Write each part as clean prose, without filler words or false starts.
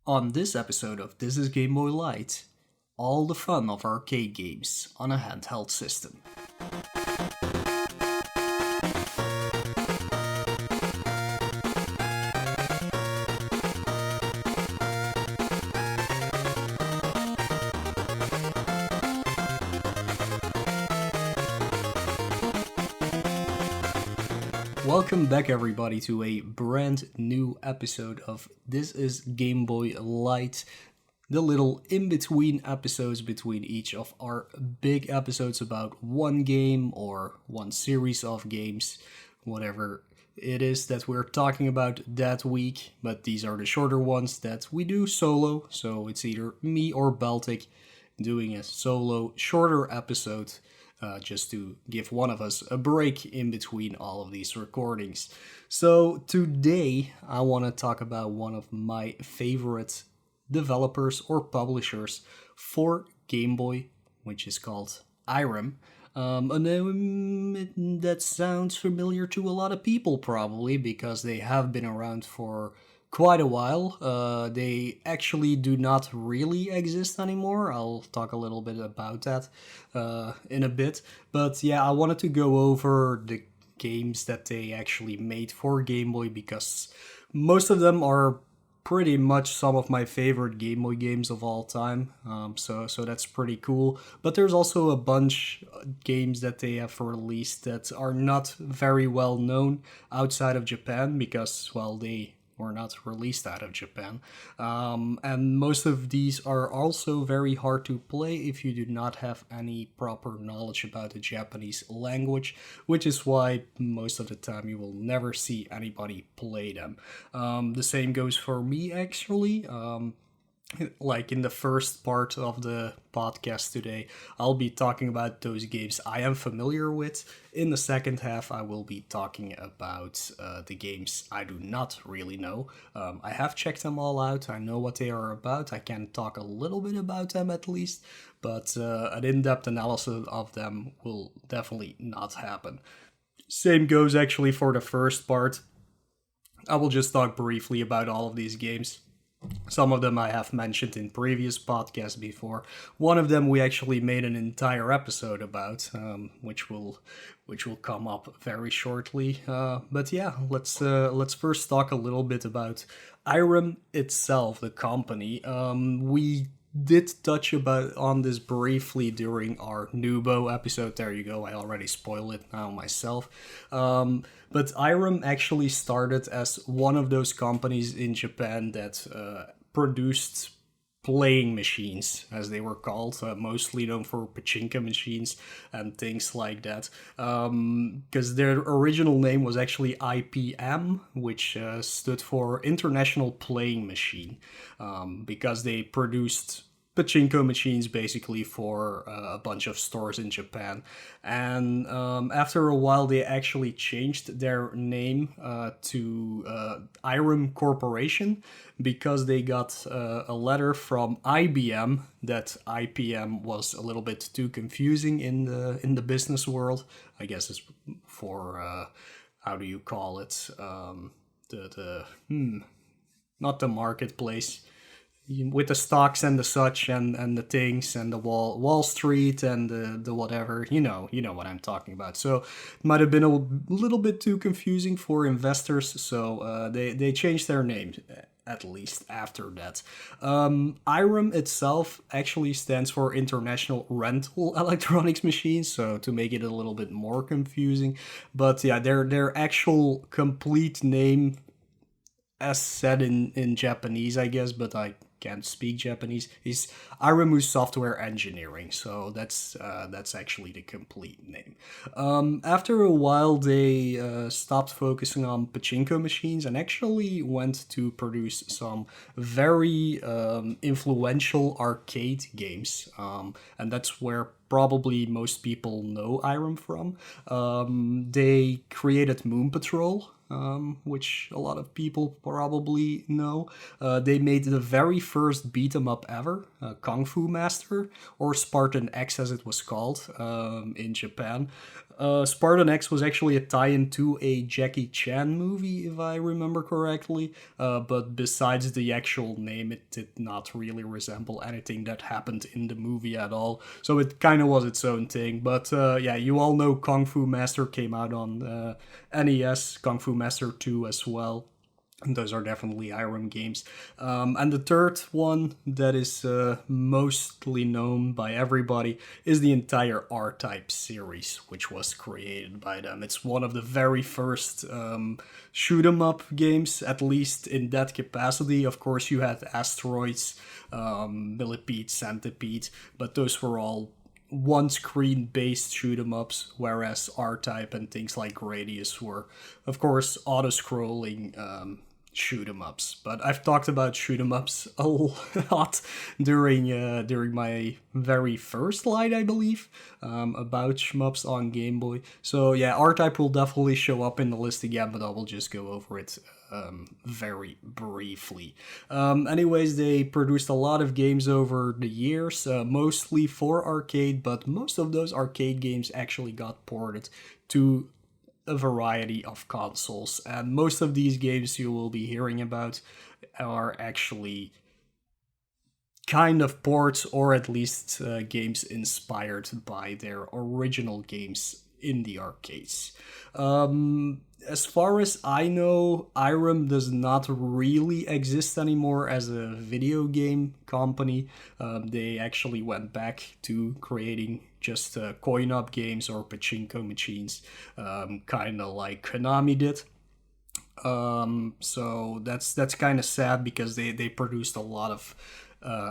On this episode of This is Game Boy Lite, all the fun of arcade games on a handheld system. Welcome back everybody to a brand new episode of This is Game Boy Lite, the little in-between episodes between each of our big episodes about one game or one series of games, whatever it is that we're talking about that week, but these are the shorter ones that we do solo, so it's either me or Baltic doing a solo shorter episode just to give one of us a break in between all of these recordings. So today I want to talk about one of my favorite developers or publishers for Game Boy, which is called IREM. A name that sounds familiar to a lot of people probably because they have been around for quite a while. They actually do not really exist anymore. I'll talk a little bit about that in a bit. But yeah, I wanted to go over the games that they actually made for Game Boy because most of them are pretty much some of my favorite Game Boy games of all time. So that's pretty cool. But there's also a bunch of games that they have released that are not very well known outside of Japan because, well, they were not released out of Japan. And most of these are also very hard to play if you do not have any proper knowledge about the Japanese language, which is why most of the time you will never see anybody play them. The same goes for me, actually. Like in the first part of the podcast today, I'll be talking about those games I am familiar with. In the second half, I will be talking about the games I do not really know. I have checked them all out. I know what they are about. I can talk a little bit about them at least, but an in-depth analysis of them will definitely not happen. Same goes actually for the first part. I will just talk briefly about all of these games. Some of them I have mentioned in previous podcasts before. One of them we actually made an entire episode about, which will come up very shortly. But yeah, let's first talk a little bit about IREM itself, the company. We did touch on this briefly during our Nubo episode. There you go. I already spoiled it now myself. But IREM actually started as one of those companies in Japan that produced playing machines, as they were called, mostly known for pachinko machines and things like that. Because their original name was actually IPM, which stood for International Playing Machine, because they produced pachinko machines basically for a bunch of stores in Japan. And after a while, they actually changed their name to IREM Corporation because they got a letter from IBM that IPM was a little bit too confusing in the business world. I guess it's for how do you call it? Not the marketplace, with the stocks and the such and the things and the Wall Street and the whatever, you know what I'm talking about. So it might have been a little bit too confusing for investors, so they changed their name at least after that. IREM itself actually stands for International Rental Electronics Machines, so to make it a little bit more confusing. But yeah, their actual complete name, as said in Japanese, I guess, but I can't speak Japanese, is Iremu Software Engineering. So that's actually the complete name. After a while, they stopped focusing on pachinko machines and actually went to produce some very influential arcade games. And that's where probably most people know IREM from. They created Moon Patrol, which a lot of people probably know. They made the very first beat 'em up ever, Kung Fu Master, or Spartan X as it was called in Japan. Spartan X was actually a tie-in to a Jackie Chan movie, if I remember correctly. But besides the actual name, it did not really resemble anything that happened in the movie at all. So it kind of was its own thing. But yeah, you all know Kung Fu Master came out on NES, Kung Fu Master 2 as well. Those are definitely IREM games. And the third one that is mostly known by everybody is the entire R-Type series, which was created by them. It's one of the very first shoot 'em up games, at least in that capacity. Of course, you had Asteroids, Millipede, Centipede, but those were all one screen based shoot 'em ups, whereas R-Type and things like Gradius were, of course, auto scrolling shoot 'em ups. But I've talked about shoot 'em ups a lot during my very first Lite, I believe, about shmups on Game Boy. So yeah, R-Type will definitely show up in the list again, but I will just go over it very briefly. Anyways, they produced a lot of games over the years, mostly for arcade, but most of those arcade games actually got ported to a variety of consoles, and most of these games you will be hearing about are actually kind of ports, or at least games inspired by their original games in the arcades. As far as I know, IREM does not really exist anymore as a video game company. They actually went back to creating just coin-op games or pachinko machines, kind of like Konami did. So that's kind of sad because they produced a lot of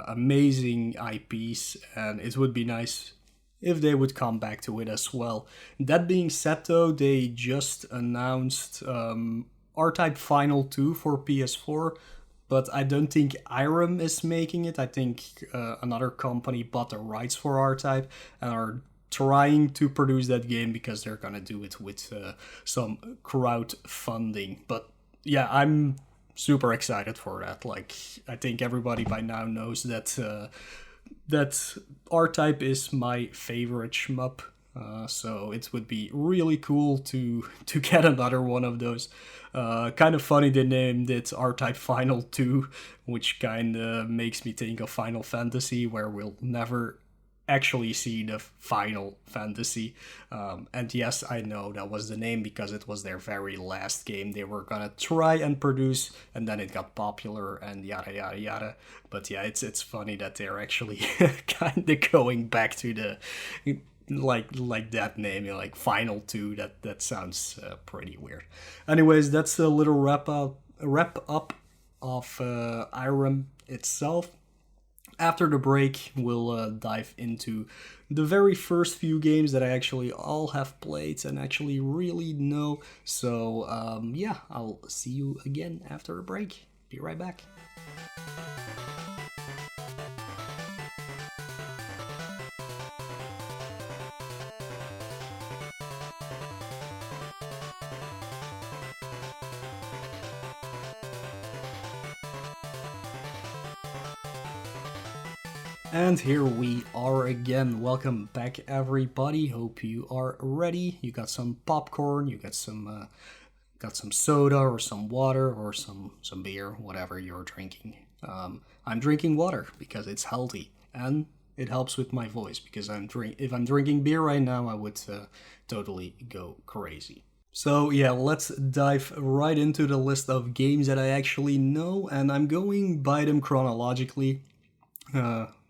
amazing IPs, and it would be nice if they would come back to it as well. That being said, though, they just announced R-Type Final 2 for PS4, but I don't think IREM is making it. I think another company bought the rights for R-Type and are trying to produce that game because they're gonna do it with some crowdfunding. But yeah, I'm super excited for that. Like, I think everybody by now knows that that R-Type is my favorite shmup. So it would be really cool to get another one of those. Kind of funny they named it R-Type Final 2, which kind of makes me think of Final Fantasy, where we'll never actually see the Final Fantasy. And yes, I know that was the name because it was their very last game they were gonna try and produce, and then it got popular and yada yada yada. But yeah, it's funny that they're actually kind of going back to the like that name, like Final 2. That sounds pretty weird. Anyways, that's a little wrap up of IREM itself. After the break, we'll dive into the very first few games that I actually all have played and actually really know. So yeah, I'll see you again after the break. Be right back. And here we are again. Welcome back, everybody. Hope you are ready. You got some popcorn. You got some soda or some water or some beer, whatever you're drinking. I'm drinking water because it's healthy and it helps with my voice. Because if I'm drinking beer right now, I would totally go crazy. So yeah, let's dive right into the list of games that I actually know, and I'm going by them chronologically.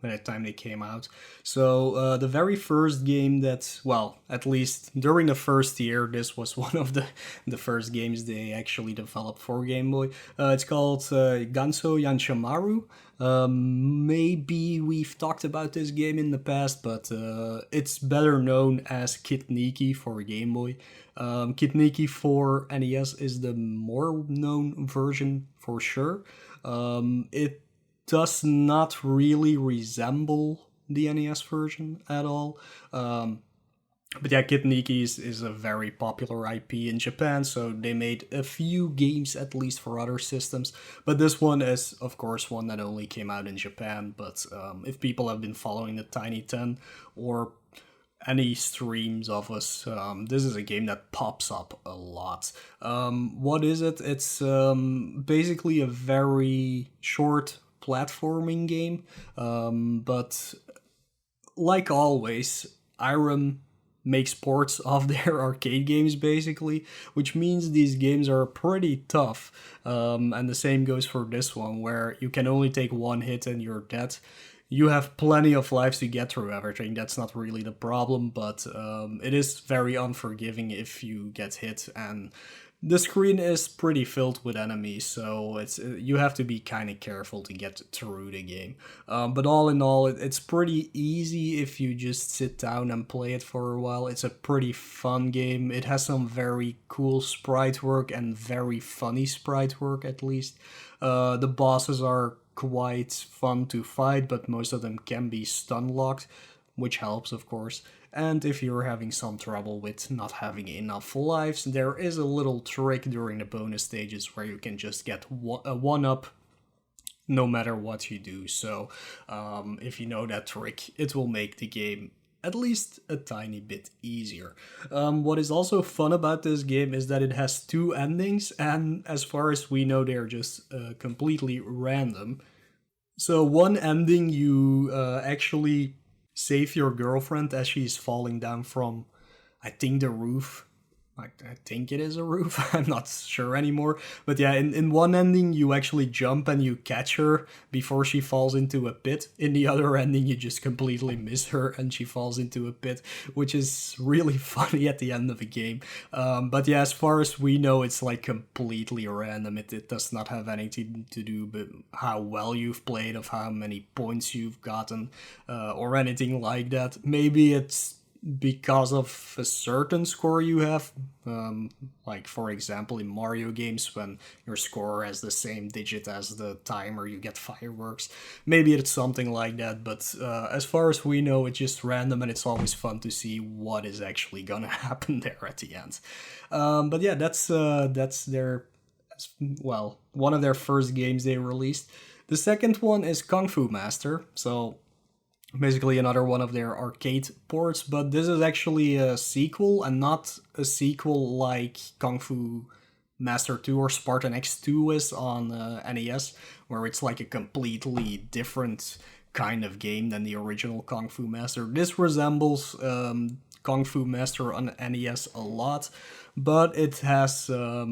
By the time they came out. So the very first game that, well, at least during the first year, this was one of the first games they actually developed for Game Boy. It's called Ganso Yanshamaru. Maybe we've talked about this game in the past, but it's better known as Kid Niki for Game Boy. Kid Niki for NES is the more known version for sure. It does not really resemble the NES version at all. But yeah, Kid Niki is a very popular IP in Japan, so they made a few games at least for other systems. But this one is, of course, one that only came out in Japan. But if people have been following the Tiny 10 or any streams of us. This is a game that pops up a lot. What is it? It's basically a very short platforming game, but like always, IREM makes ports of their arcade games basically, which means these games are pretty tough. And the same goes for this one, where you can only take one hit and you're dead. You have plenty of lives to get through everything. That's not really the problem, but it is very unforgiving if you get hit, and the screen is pretty filled with enemies, so it's you have to be kind of careful to get through the game. But all in all, it's pretty easy if you just sit down and play it for a while. It's a pretty fun game. It has some very cool sprite work and very funny sprite work, at least. The bosses are quite fun to fight, but most of them can be stun locked, which helps, of course. And if you're having some trouble with not having enough lives, there is a little trick during the bonus stages where you can just get a 1-up no matter what you do. So if you know that trick, it will make the game at least a tiny bit easier. What is also fun about this game is that it has 2 endings, and as far as we know, they're just completely random. So one ending, you actually save your girlfriend as she's falling down from, I think, the roof. I think it is a roof. I'm not sure anymore. But yeah, in one ending, you actually jump and you catch her before she falls into a pit. In the other ending, you just completely miss her and she falls into a pit, which is really funny at the end of a game. But yeah, as far as we know, it's like completely random. It does not have anything to do with how well you've played, of how many points you've gotten, or anything like that. Maybe it's because of a certain score you have, like for example in Mario games, when your score has the same digit as the timer, you get fireworks. Maybe it's something like that, but as far as we know, it's just random, and it's always fun to see what is actually gonna happen there at the end. But yeah, that's their, well, one of their first games they released. The second one is Kung Fu Master, so basically another one of their arcade ports, but this is actually a sequel, and not a sequel like Kung Fu Master 2 or Spartan X2 is on NES, where it's like a completely different kind of game than the original Kung Fu Master. This resembles Kung Fu Master on NES a lot, but it has a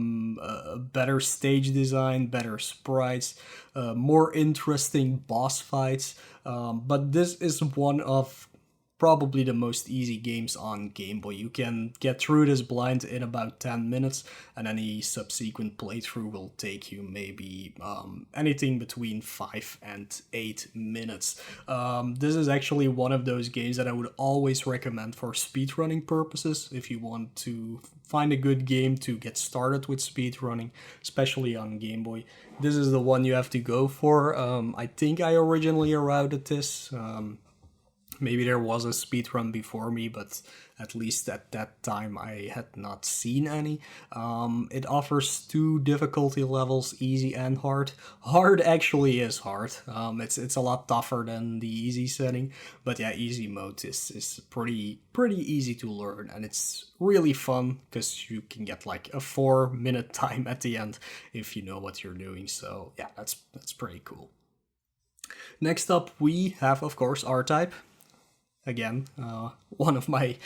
better stage design, better sprites, more interesting boss fights. But this is one of probably the most easy games on Game Boy. You can get through this blind in about 10 minutes, and any subsequent playthrough will take you maybe anything between 5 and 8 minutes. This is actually one of those games that I would always recommend for speedrunning purposes. If you want to find a good game to get started with speedrunning, especially on Game Boy, this is the one you have to go for. I think I originally routed this. Maybe there was a speedrun before me, but at least at that time I had not seen any. It offers 2 difficulty levels, easy and hard. Hard actually is hard. It's a lot tougher than the easy setting, but yeah, easy mode is pretty easy to learn, and it's really fun because you can get like a 4-minute time at the end if you know what you're doing. So yeah, that's pretty cool. Next up, we have, of course, R-Type. Again, one of my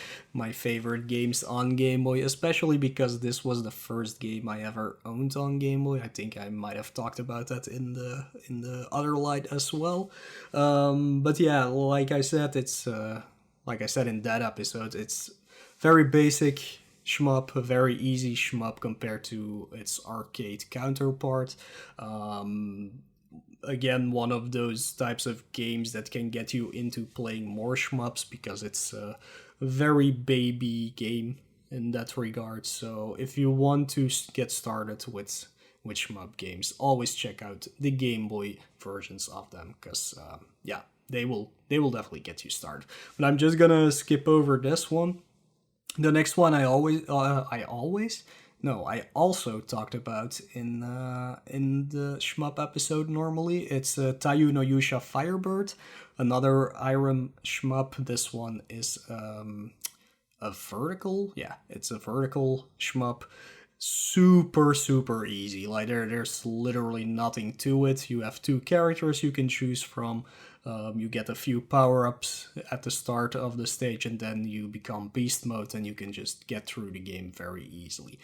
favorite games on Game Boy, especially because this was the first game I ever owned on Game Boy. I think I might have talked about that in the other Lite as well. But yeah, like I said, it's like I said in that episode, it's very basic shmup, a very easy shmup compared to its arcade counterpart. Again, one of those types of games that can get you into playing more shmups, because it's a very baby game in that regard. So if you want to get started with shmup games, always check out the Game Boy versions of them, because yeah, they will definitely get you started. But I'm just gonna skip over this one. The next one I always no, I also talked about in the shmup episode. Normally, it's Tayu no Yusha Firebird, another IREM shmup. This one is a vertical. Yeah, it's a vertical shmup. Super easy. Like there's literally nothing to it. You have two characters you can choose from. You get a few power-ups at the start of the stage, and then you become beast mode, and you can just get through the game very easily.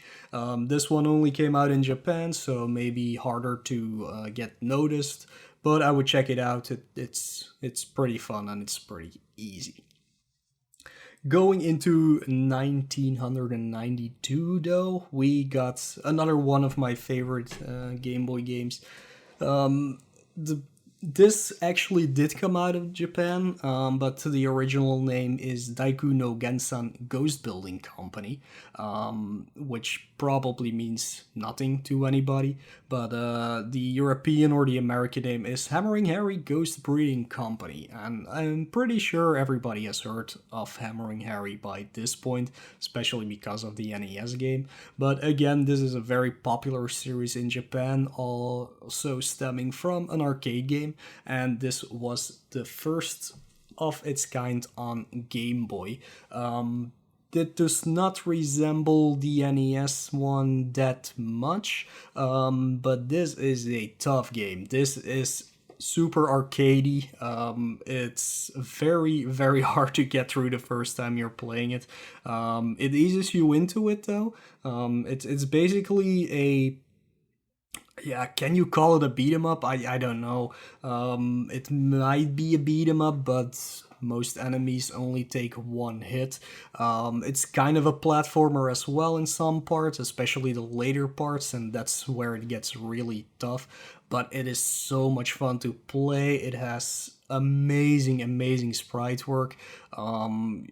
This one only came out in Japan, so maybe harder to get noticed, but I would check it out. It's pretty fun and it's pretty easy. Going into 1992, though, we got another one of my favorite Game Boy games. The This actually did come out of Japan, but the original name is Daiku no Gensan Ghost Building Company, which probably means nothing to anybody, but the European or the American name is Hammering Harry Ghost Breeding Company, and I'm pretty sure everybody has heard of Hammering Harry by this point, especially because of the NES game. But again, this is a very popular series in Japan, also stemming from an arcade game, and this was the first of its kind on Game Boy. It does not resemble the NES one that much, but this is a tough game. This is super arcadey. It's very hard to get through the first time you're playing it. It eases you into it though. It's basically a, yeah, can you call it a beat 'em up? I don't know. It might be a beat 'em up, but most enemies only take one hit. It's kind of a platformer as well in some parts, especially the later parts, and that's where it gets really tough. But it is so much fun to play. It has amazing sprite work.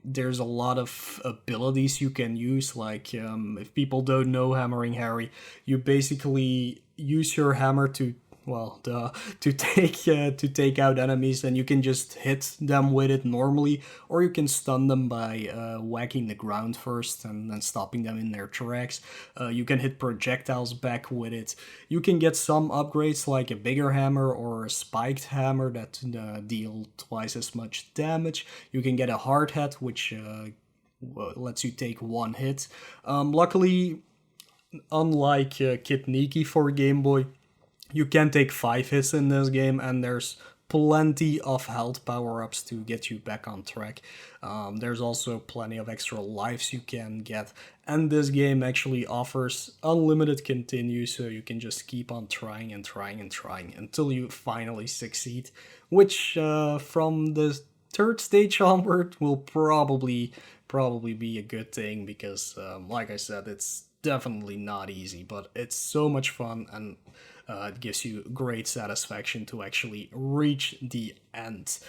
There's a lot of abilities you can use, like if people don't know Hammering Harry, you basically use your hammer to, well, to take out enemies, and you can just hit them with it normally, or you can stun them by whacking the ground first and then stopping them in their tracks. You can hit projectiles back with it. You can get some upgrades like a bigger hammer or a spiked hammer that deal twice as much damage. You can get a hard hat, which lets you take one hit. Luckily, unlike Kid Niki for Game Boy, you can take 5 hits in this game, and there's plenty of health power-ups to get you back on track. There's also plenty of extra lives you can get, and this game actually offers unlimited continue, so you can just keep on trying until you finally succeed, which from the third stage onward will probably be a good thing, because like I said, it's definitely not easy, but it's so much fun, and it gives you great satisfaction to actually reach the end.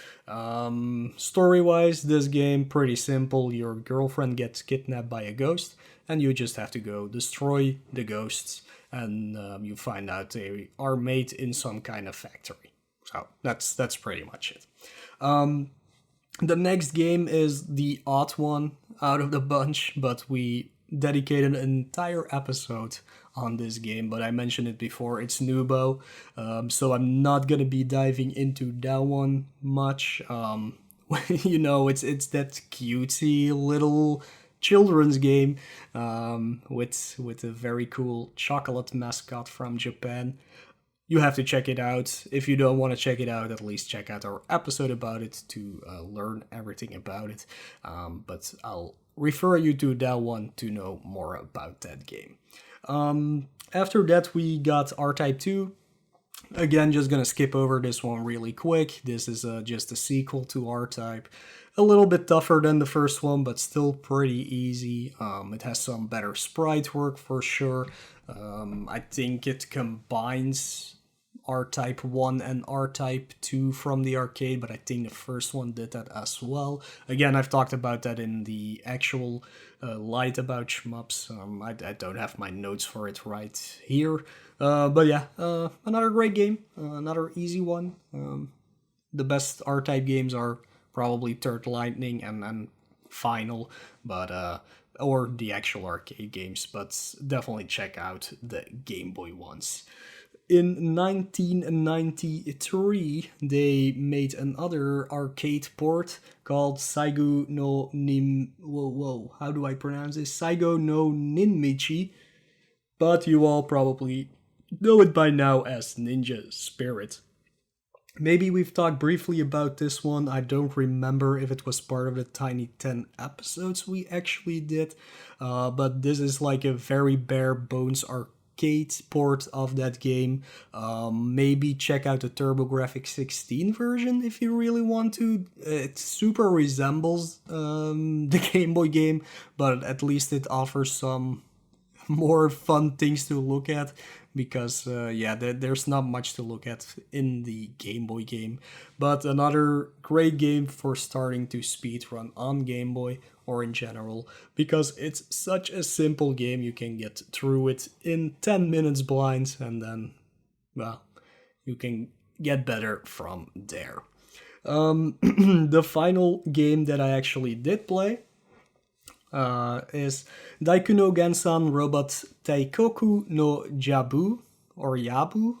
Story-wise, this game pretty simple. Your girlfriend gets kidnapped by a ghost, and you just have to go destroy the ghosts, and you find out they are made in some kind of factory. So that's pretty much it. The next game is the odd one out of the bunch, but we dedicated an entire episode on this game, but I mentioned it before, it's Nubo, so I'm not gonna be diving into that one much. You know, it's that cutesy little children's game with a very cool chocolate mascot from Japan. You have to check it out. If you don't want to check it out, at least check out our episode about it to learn everything about it. But I'll refer you to that one to know more about that game. After that, we got R-Type 2. Again, just gonna skip over this one really quick. This is just a sequel to R-Type. A little bit tougher than the first one, but still pretty easy. It has some better sprite work for sure. I think it combines R-Type 1 and R-Type 2 from the arcade, but I think the first one did that as well. Again, I've talked about that in the actual Lite about shmups. I don't have my notes for it right here. But yeah, another great game, another easy one. The best R-Type games are probably Third Lightning and Final, but or the actual arcade games, but definitely check out the Game Boy ones. In 1993, they made another arcade port called Saigo no Nim. Whoa, how do I pronounce this? Saigo no Ninmichi, but you all probably know it by now as Ninja Spirit. Maybe we've talked briefly about this one. I don't remember if it was part of the Tiny 10 episodes we actually did, but this is like a very bare bones arcade port of that game. Maybe check out the TurboGrafx 16 version if you really want to. It super resembles the Game Boy game, but at least it offers some more fun things to look at, because there's not much to look at in the Game Boy game. But another great game for starting to speedrun on Game Boy or in general, because it's such a simple game. You can get through it in 10 minutes blind, and then, well, you can get better from there. The final game that I actually did play is Daiku no Gensan Robot Taikoku no Jabu, or Yabu.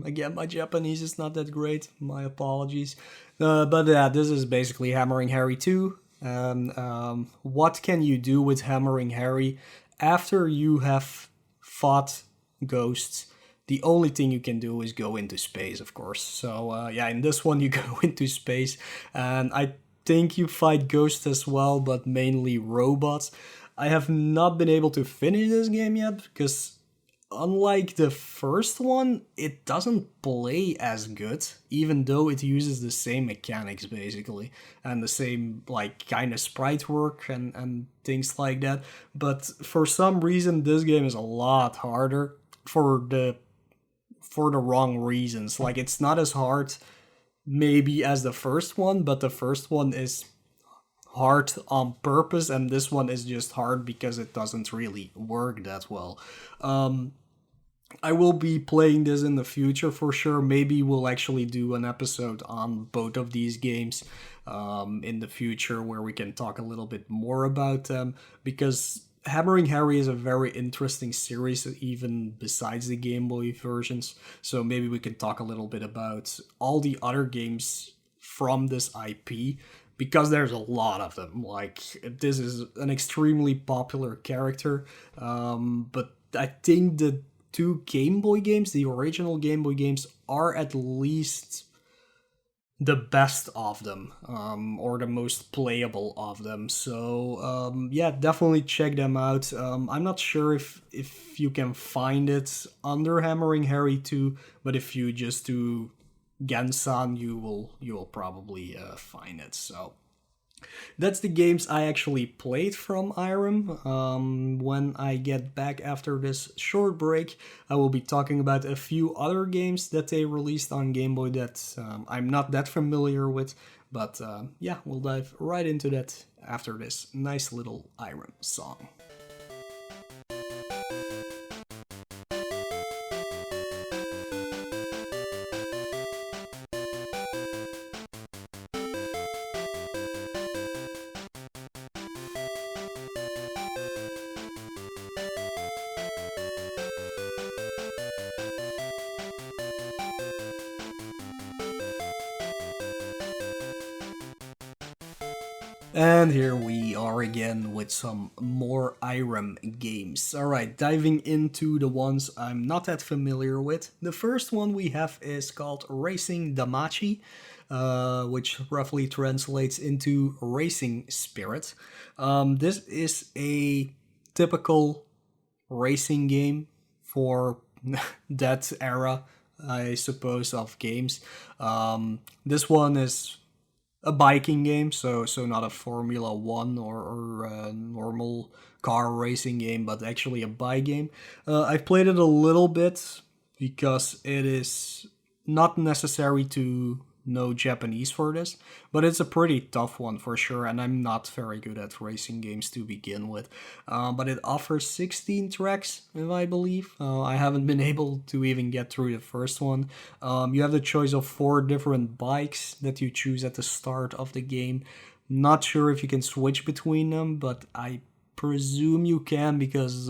Again, my Japanese is not that great, my apologies. But yeah, this is basically Hammering Harry 2. What can you do with Hammering Harry after you have fought ghosts? The only thing you can do is go into space, of course. So yeah, in this one you go into space, and I think you fight ghosts as well, but mainly robots. I have not been able to finish this game yet, because unlike the first one, it doesn't play as good, even though it uses the same mechanics basically, and the same like kind of sprite work and things like that. But for some reason this game is a lot harder for the wrong reasons. Like, it's not as hard maybe as the first one, but the first one is hard on purpose, and this one is just hard because it doesn't really work that well. I will be playing this in the future for sure. Maybe we'll actually do an episode on both of these games in the future, where we can talk a little bit more about them, because Hammering Harry is a very interesting series, even besides the Game Boy versions. So maybe we can talk a little bit about all the other games from this IP, because there's a lot of them. Like, this is an extremely popular character, but I think the two Game Boy games, the original Game Boy games, are at least the best of them, or the most playable of them. So yeah, definitely check them out. I'm not sure if you can find it under Hammering Harry 2, but if you just do Gensan, you will probably find it. So that's the games I actually played from IREM. When I get back after this short break, I will be talking about a few other games that they released on Game Boy that I'm not that familiar with. But yeah, we'll dive right into that after this nice little IREM song. And here we are again with some more IREM games. Alright, diving into the ones I'm not that familiar with. The first one we have is called Racing Damachi, which roughly translates into Racing Spirit. This is a typical racing game for that era, I suppose, of games. This one is a biking game, so not a Formula One or a normal car racing game, but actually a bike game. I've played it a little bit because it is not necessary to know Japanese for this, but it's a pretty tough one for sure, and I'm not very good at racing games to begin with. But it offers 16 tracks, if I believe. I haven't been able to even get through the first one. You have the choice of 4 different bikes that you choose at the start of the game. Not sure if you can switch between them, but I presume you can, because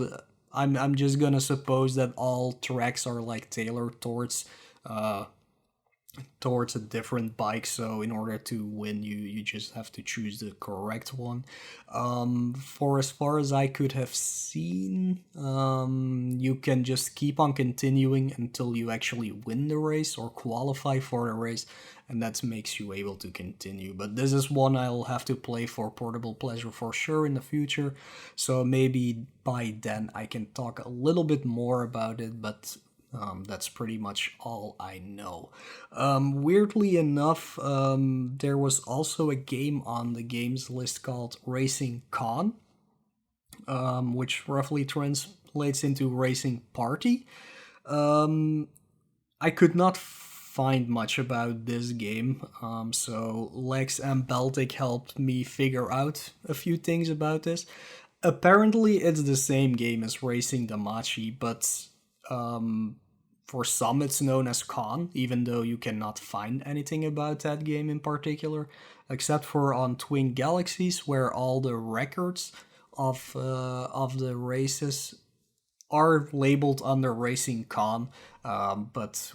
I'm just gonna suppose that all tracks are like tailored towards a different bike, so in order to win you just have to choose the correct one. For as far as I could have seen, you can just keep on continuing until you actually win the race or qualify for the race, and that makes you able to continue. But this is one I'll have to play for portable pleasure for sure in the future, so maybe by then I can talk a little bit more about it, but that's pretty much all I know. Weirdly enough, there was also a game on the games list called Racing Con, which roughly translates into Racing Party. I could not find much about this game, so Lex and Baltic helped me figure out a few things about this. Apparently, it's the same game as Racing Damacy, but for some it's known as Con, even though you cannot find anything about that game in particular, except for on Twin Galaxies, where all the records of the races are labeled under Racing Con. But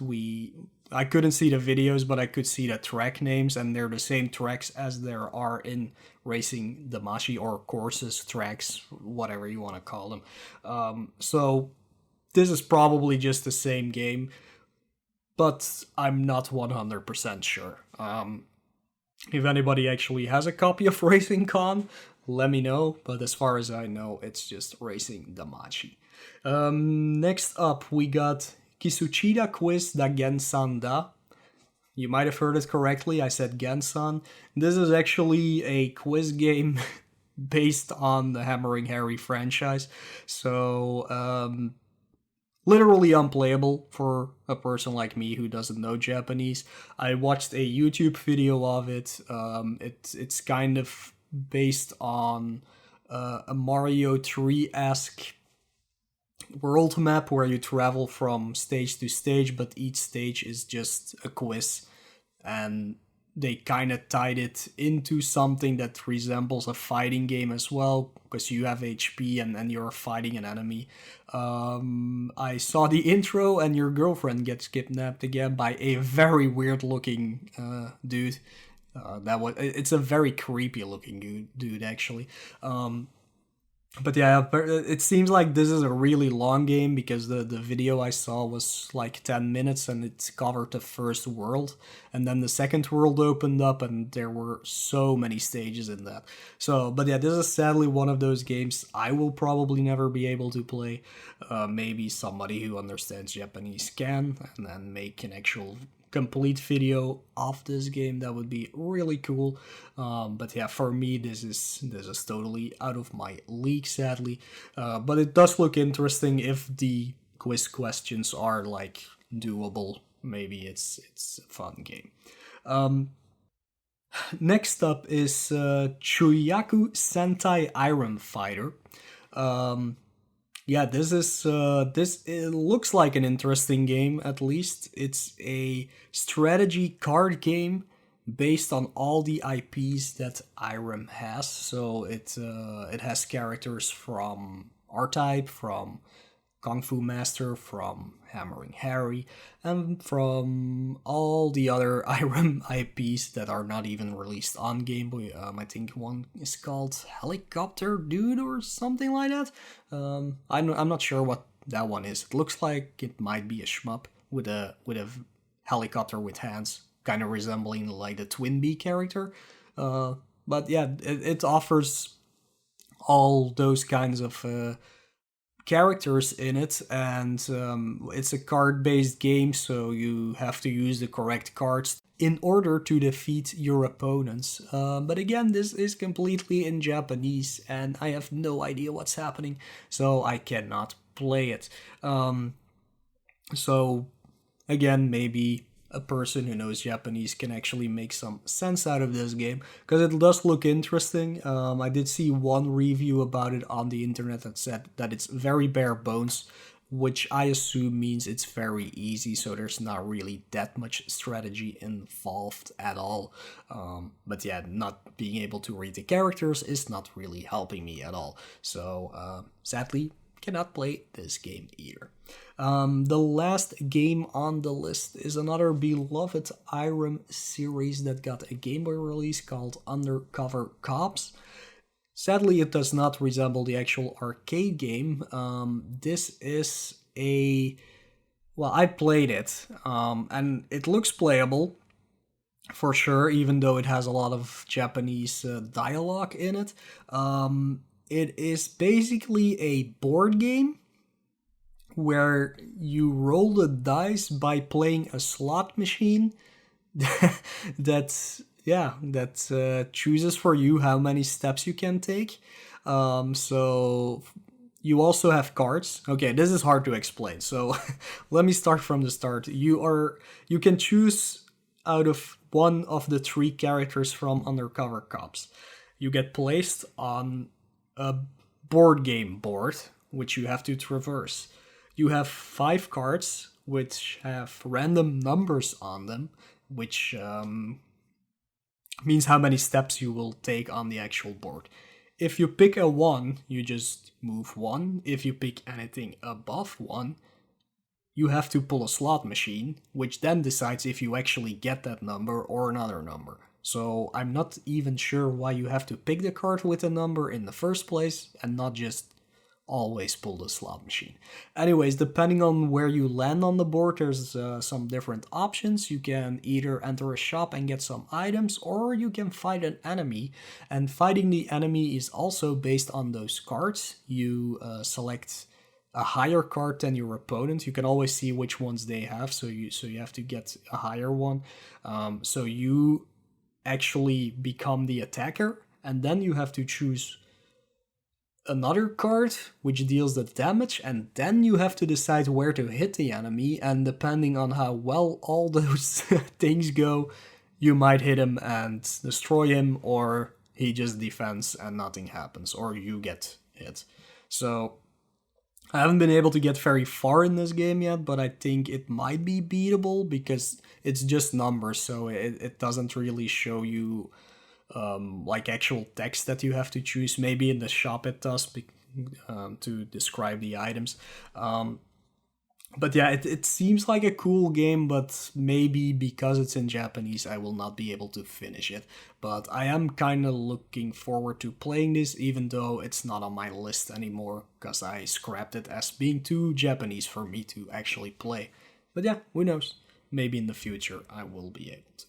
I couldn't see the videos, but I could see the track names, and they're the same tracks as there are in Racing Damacy, or courses, tracks, whatever you want to call them. So this is probably just the same game, but I'm not 100% sure. If anybody actually has a copy of Racing Con, let me know, but as far as I know, it's just Racing Damacy. Next up, we got Kisuchida Quiz da Gensan da. You might have heard it correctly, I said Gensan. This is actually a quiz game based on the Hammering Harry franchise, so literally unplayable for a person like me who doesn't know Japanese. I watched a YouTube video of it. It's kind of based on a Mario 3-esque world map where you travel from stage to stage, but each stage is just a quiz, and they kind of tied it into something that resembles a fighting game as well, because you have HP and you're fighting an enemy. I saw the intro, and your girlfriend gets kidnapped again by a very weird looking dude. It's a very creepy looking dude actually. But yeah, it seems like this is a really long game, because the video I saw was like 10 minutes and it covered the first world, and then the second world opened up and there were so many stages in that. So, but yeah, this is sadly one of those games I will probably never be able to play. Maybe somebody who understands Japanese can, and then make an actual complete video of this game. That would be really cool. But yeah, for me, this is totally out of my league, sadly. But it does look interesting. If the quiz questions are like doable, maybe it's a fun game. Next up is Chuyaku Sentai IREM Fighter. Yeah, this it looks like an interesting game. At least it's a strategy card game based on all the IPs that IREM has. So it has characters from R-Type, from Kung Fu Master, from Hammering Harry, and from all the other IREM IPs that are not even released on Game Boy. I think one is called Helicopter Dude or something like that. I'm not sure what that one is. It looks like it might be a shmup with a helicopter with hands, kind of resembling like the Twin Bee character. But yeah, it offers all those kinds of characters in it, and it's a card-based game, so you have to use the correct cards in order to defeat your opponents. But again, this is completely in Japanese, and I have no idea what's happening, so I cannot play it. So again, maybe a person who knows Japanese can actually make some sense out of this game, because it does look interesting. I did see one review about it on the internet that said that it's very bare bones, which I assume means it's very easy, so there's not really that much strategy involved at all. But yeah, not being able to read the characters is not really helping me at all. So sadly, cannot play this game either. The last game on the list is another beloved IREM series that got a Game Boy release called Undercover Cops. Sadly, it does not resemble the actual arcade game. This is a... Well, I played it, and it looks playable, for sure, even though it has a lot of Japanese dialogue in it. It is basically a board game where you roll the dice by playing a slot machine that chooses for you how many steps you can take. So you also have cards. Okay, this is hard to explain, so let me start from the start. You can choose out of one of the 3 characters from Undercover Cops. You get placed on a board game board, which you have to traverse. You have 5 cards, which have random numbers on them, which means how many steps you will take on the actual board. If you pick a 1, you just move 1. If you pick anything above 1, you have to pull a slot machine, which then decides if you actually get that number or another number. So I'm not even sure why you have to pick the card with a number in the first place and not just always pull the slot machine. Anyways, depending on where you land on the board, there's some different options. You can either enter a shop and get some items, or you can fight an enemy. And fighting the enemy is also based on those cards. You select a higher card than your opponent. You can always see which ones they have, so you have to get a higher one. So you actually become the attacker, and then you have to choose another card which deals the damage, and then you have to decide where to hit the enemy, and depending on how well all those things go, you might hit him and destroy him, or he just defends and nothing happens, or you get hit. So I haven't been able to get very far in this game yet, but I think it might be beatable because it's just numbers, so it doesn't really show you like actual text that you have to choose. Maybe in the shop it does to describe the items. But yeah, it seems like a cool game, but maybe because it's in Japanese, I will not be able to finish it. But I am kind of looking forward to playing this, even though it's not on my list anymore, because I scrapped it as being too Japanese for me to actually play. But yeah, who knows? Maybe in the future I will be able to.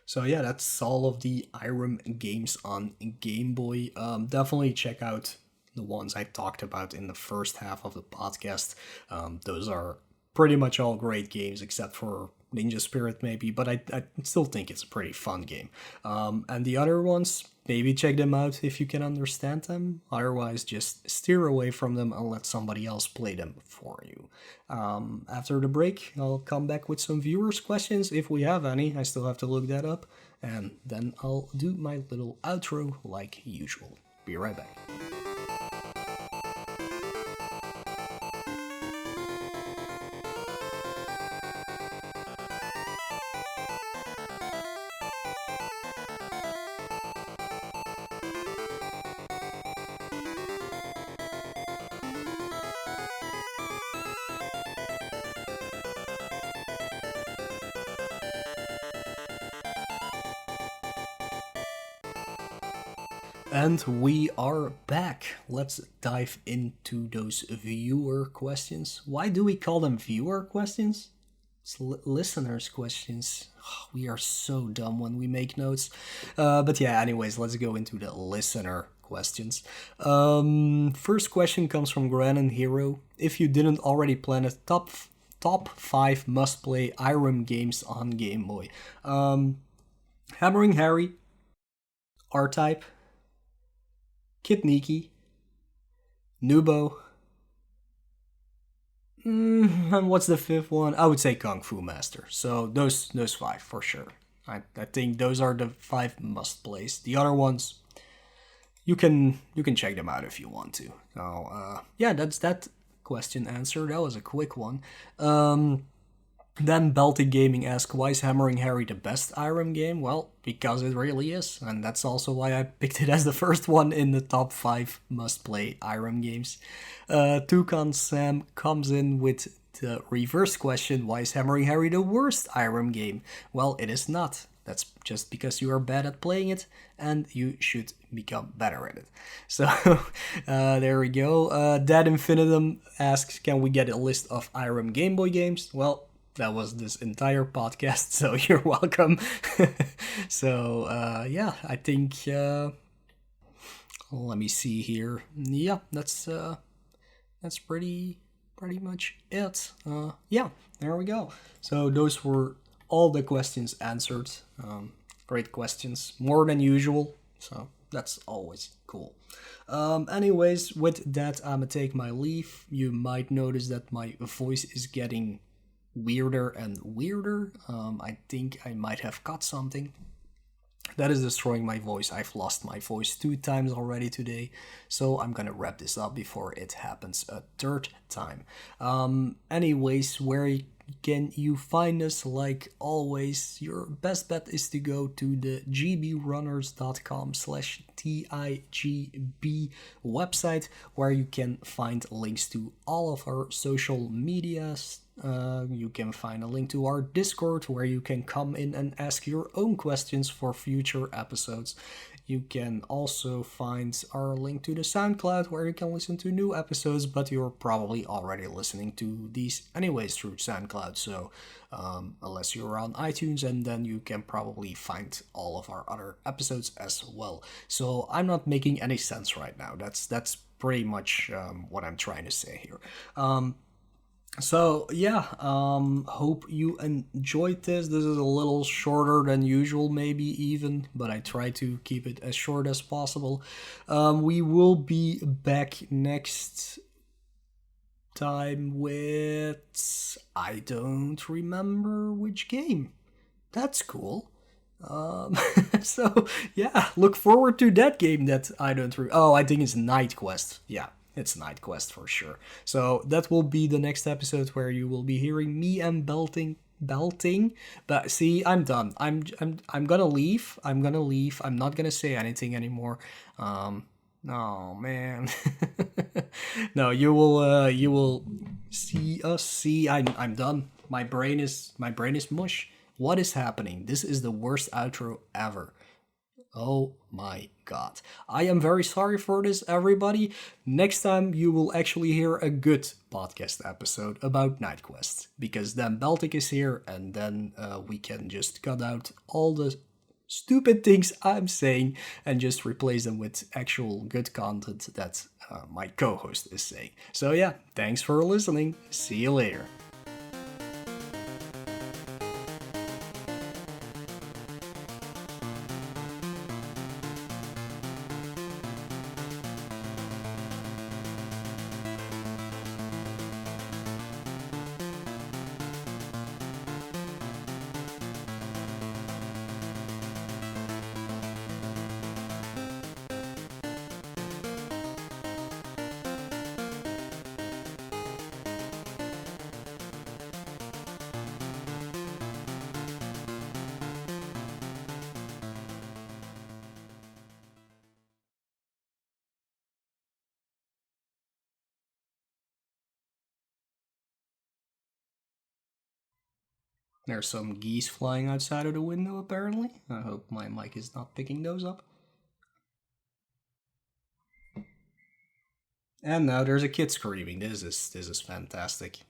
So yeah, that's all of the IREM games on Game Boy. Definitely check out the ones I talked about in the first half of the podcast. Those are pretty much all great games, except for Ninja Spirit maybe, but I still think it's a pretty fun game. And the other ones, maybe check them out if you can understand them. Otherwise, just steer away from them and let somebody else play them for you. After the break, I'll come back with some viewers' questions, if we have any. I still have to look that up. And then I'll do my little outro like usual. Be right back. And we are back. Let's dive into those viewer questions. Why do we call them viewer questions? It's listeners' questions. We are so dumb when we make notes. But yeah, anyways, let's go into the listener questions. First question comes from Granon Hero. If you didn't already plan a top 5 must-play IREM games on Game Boy. Hammering Harry, R-Type, Kid Niki, Nubo, and what's the 5th one? I would say Kung Fu Master. So those 5 for sure. I think those are the 5 must plays. The other ones, you can check them out if you want to. So yeah, that's that question answered. That was a quick one. Then Belty Gaming asked, why is Hammering Harry the best IREM game? Well, because it really is, and that's also why I picked it as the first one in the top 5 must-play IREM games. Toucan Sam comes in with the reverse question, why is Hammering Harry the worst IREM game? Well, it is not. That's just because you are bad at playing it, and you should become better at it. So, there we go. Dad Infinitum asks, can we get a list of IREM Game Boy games? Well, that was this entire podcast, so you're welcome. So, yeah, I think, let me see here. Yeah, that's pretty much it. Yeah, there we go. So those were all the questions answered. Great questions, more than usual, so that's always cool. Anyways, with that, I'ma take my leave. You might notice that my voice is getting weirder and weirder. I think I might have cut something. That is destroying my voice. I've lost my voice 2 times already today, so I'm gonna wrap this up before it happens a 3rd time. Anyways, where can you find us? Like always, your best bet is to go to the gbrunners.com/TIGB website, where you can find links to all of our social medias. You can find a link to our Discord, where you can come in and ask your own questions for future episodes. You can also find our link to the SoundCloud, where you can listen to new episodes, but you're probably already listening to these anyways through SoundCloud, so unless you're on iTunes, and then you can probably find all of our other episodes as well. So I'm not making any sense right now. That's pretty much what I'm trying to say here. So yeah, hope you enjoyed this. This is a little shorter than usual, maybe even, but I try to keep it as short as possible. We will be back next time with, I don't remember which game. That's cool. So yeah, look forward to that game that I don't I think it's Night Quest. Yeah, it's Night Quest for sure. So that will be the next episode, where you will be hearing me and belting. But see, I'm done. I'm gonna leave. I'm not gonna say anything anymore. Oh man. No, you will see us. See, I'm done. My brain is mush. What is happening? This is the worst outro ever. Oh my god. I am very sorry for this, everybody. Next time you will actually hear a good podcast episode about Night Quest, because then Baltic is here, and then we can just cut out all the stupid things I'm saying and just replace them with actual good content that my co-host is saying. So yeah, thanks for listening. See you later. There's some geese flying outside of the window, apparently. I hope my mic is not picking those up. And now there's a kid screaming. This is fantastic.